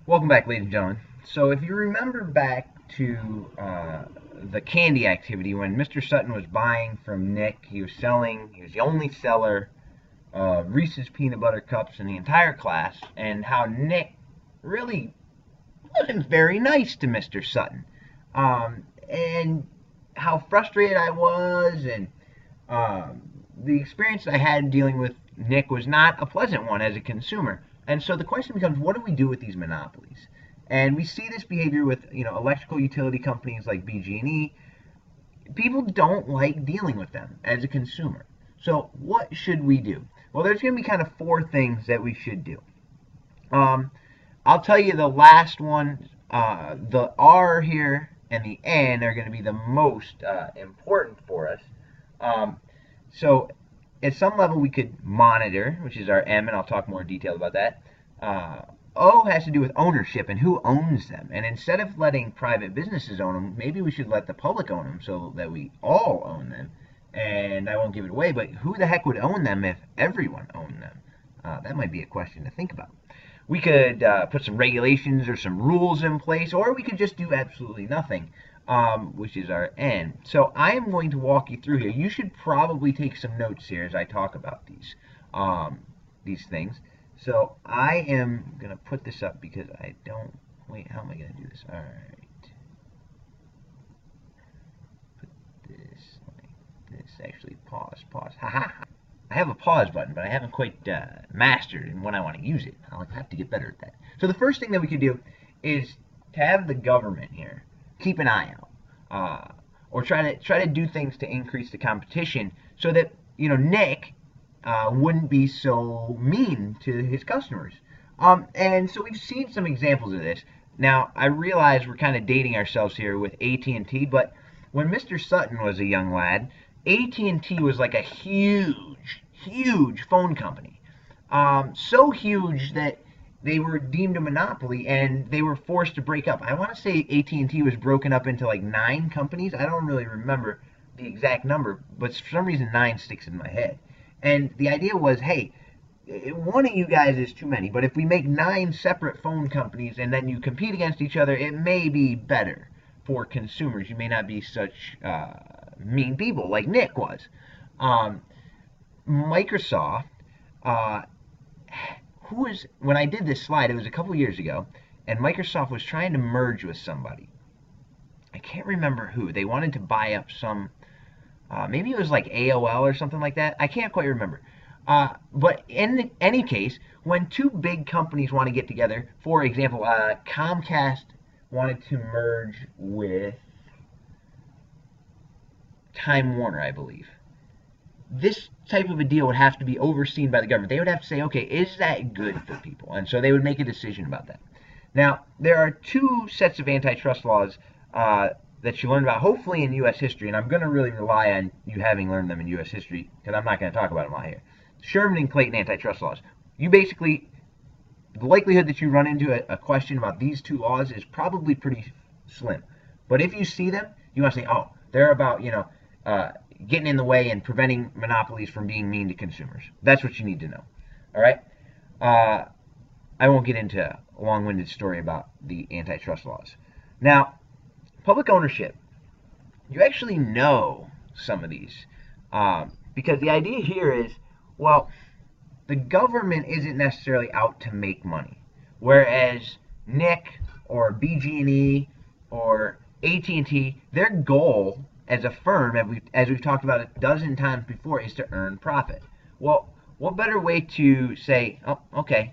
Welcome back, ladies and gentlemen. So, if you remember back to the candy activity when Mr. Sutton was buying from Nick, he was the only seller of Reese's peanut butter cups in the entire class, and how Nick really wasn't very nice to Mr. Sutton. And how frustrated I was, and the experience I had dealing with Nick was not a pleasant one as a consumer. And so the question becomes, what do we do with these monopolies? And we see this behavior with, electrical utility companies like BG&E. People don't like dealing with them as a consumer. So what should we do? Well, there's going to be kind of four things that we should do. Um, I'll tell you the last one, the R here and the N are going to be the most important for us. Um, so at some level, we could monitor, which is our M, and I'll talk more in detail about that. Uh, O has to do with ownership and who owns them. And instead of letting private businesses own them, maybe we should let the public own them so that we all own them. And I won't give it away, but who the heck would own them if everyone owned them? That might be a question to think about. We could put some regulations or some rules in place, or we could just do absolutely nothing, which is our N. So I am going to walk you through here. You should probably take some notes here as I talk about these things. So I am going to put this up because I don't, wait, how am I going to do this? All right. Put this like this. Actually, pause. Haha. I have a pause button, but I haven't quite mastered when I want to use it. I'll have to get better at that. So the first thing that we could do is to have the government here keep an eye out, or try to do things to increase the competition, so that Nick wouldn't be so mean to his customers. And so we've seen some examples of this. Now I realize we're kind of dating ourselves here with AT&T, but when Mr. Sutton was a young lad, AT&T was like a huge phone company. So huge that they were deemed a monopoly and they were forced to break up. I want to say AT&T was broken up into like 9 companies. I don't really remember the exact number, but for some reason 9 sticks in my head. And the idea was, hey, one of you guys is too many, but if we make 9 separate phone companies and then you compete against each other, it may be better for consumers. You may not be such mean people like Nick was. Um, Microsoft, uh, when I did this slide, it was a couple years ago, and Microsoft was trying to merge with somebody. I can't remember who. They wanted to buy up some, maybe it was like AOL or something like that. I can't quite remember. But in any case, when two big companies want to get together, for example, Comcast wanted to merge with Time Warner, I believe. This type of a deal would have to be overseen by the government. They would have to say, okay, is that good for people? And so they would make a decision about that. Now, there are 2 sets of antitrust laws that you learn about, hopefully in U.S. history, and I'm going to really rely on you having learned them in U.S. history because I'm not going to talk about them all here. Sherman and Clayton antitrust laws. You basically, the likelihood that you run into a question about these 2 laws is probably pretty slim. But if you see them, you want to say, oh, they're about, uh, getting in the way and preventing monopolies from being mean to consumers. That's what you need to know. All right? I won't get into a long-winded story about the antitrust laws. Now, public ownership. You actually know some of these. Because the idea here is, well, the government isn't necessarily out to make money. Whereas Nick or BG&E or AT&T, their goal as a firm, as we've talked about a dozen times before, is to earn profit. Well, what better way to say, oh, okay,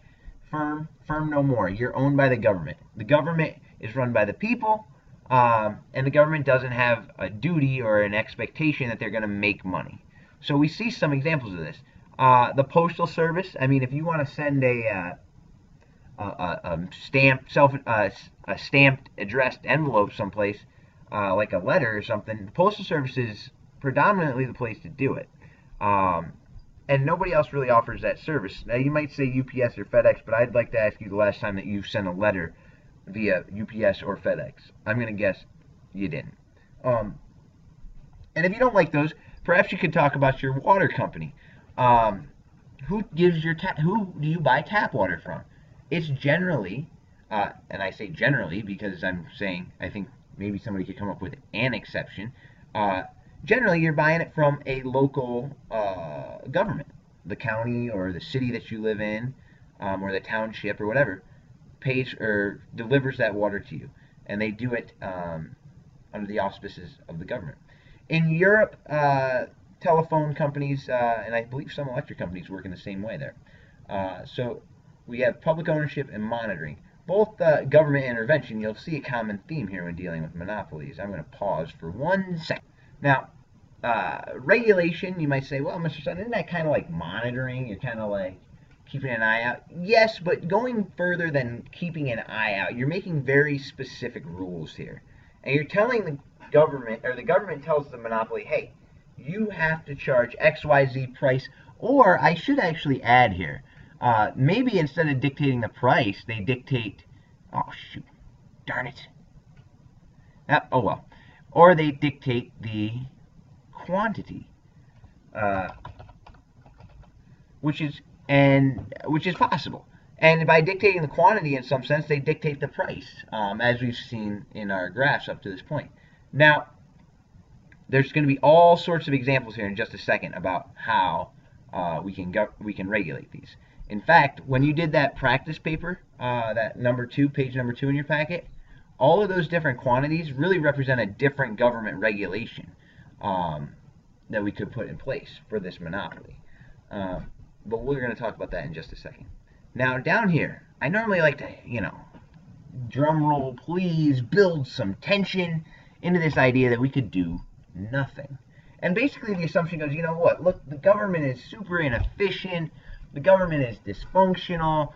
firm no more. You're owned by the government. The government is run by the people, and the government doesn't have a duty or an expectation that they're going to make money. So we see some examples of this. The Postal Service. I mean, if you want to send a stamped addressed envelope someplace, like a letter or something, the Postal Service is predominantly the place to do it. And nobody else really offers that service. Now, you might say UPS or FedEx, but I'd like to ask you the last time that you sent a letter via UPS or FedEx. I'm going to guess you didn't. And if you don't like those, perhaps you could talk about your water company. Um, who do you buy tap water from? It's generally and I say generally because I'm saying I think maybe somebody could come up with an exception. Uh, Generally, you're buying it from a local government, the county or the city that you live in, or the township or whatever, pays or delivers that water to you, and they do it under the auspices of the government. In Europe, telephone companies and I believe some electric companies work in the same way there. So we have public ownership and monitoring. Both government intervention, you'll see a common theme here when dealing with monopolies. I'm going to pause for 1 second. Now, regulation, you might say, well, Mr. Sutton, isn't that kind of like monitoring? You're kind of like keeping an eye out. Yes, but going further than keeping an eye out, you're making very specific rules here. And you're telling the government, or the government tells the monopoly, hey, you have to charge XYZ price, or I should actually add here, maybe instead of dictating the price, they dictate, oh shoot, darn it. Oh well. Or they dictate the quantity, which is possible. And by dictating the quantity in some sense, they dictate the price, as we've seen in our graphs up to this point. Now, there's going to be all sorts of examples here in just a second about how we can regulate these. In fact, when you did that practice paper, that page number 2 in your packet, all of those different quantities really represent a different government regulation that we could put in place for this monopoly. But we're going to talk about that in just a second. Now, down here, I normally like to, drum roll, please, build some tension into this idea that we could do nothing. And basically the assumption goes, you know what, look, the government is super inefficient, the government is dysfunctional,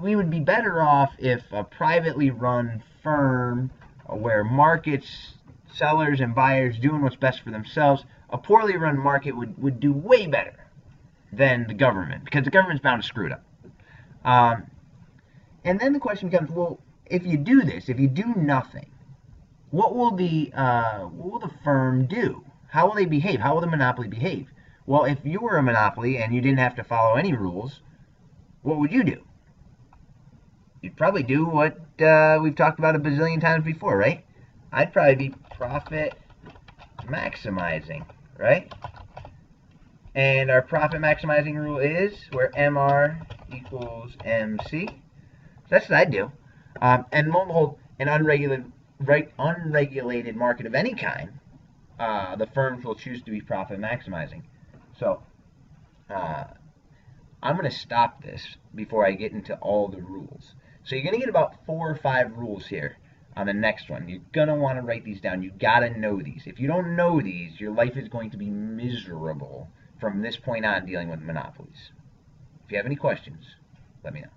we would be better off if a privately run firm where markets, sellers and buyers doing what's best for themselves, a poorly run market would do way better than the government, because the government's bound to screw it up. And then the question becomes, well, if you do this, if you do nothing, what will the firm do? How will they behave? How will the monopoly behave? Well, if you were a monopoly and you didn't have to follow any rules, what would you do? You'd probably do what we've talked about a bazillion times before, right? I'd probably be profit maximizing, right? And our profit maximizing rule is where MR equals MC. So that's what I'd do. And lo and behold, an unregulated market of any kind, the firms will choose to be profit maximizing. So I'm going to stop this before I get into all the rules. So you're going to get about 4 or 5 rules here on the next one. You're going to want to write these down. You got to know these. If you don't know these, your life is going to be miserable from this point on dealing with monopolies. If you have any questions, let me know.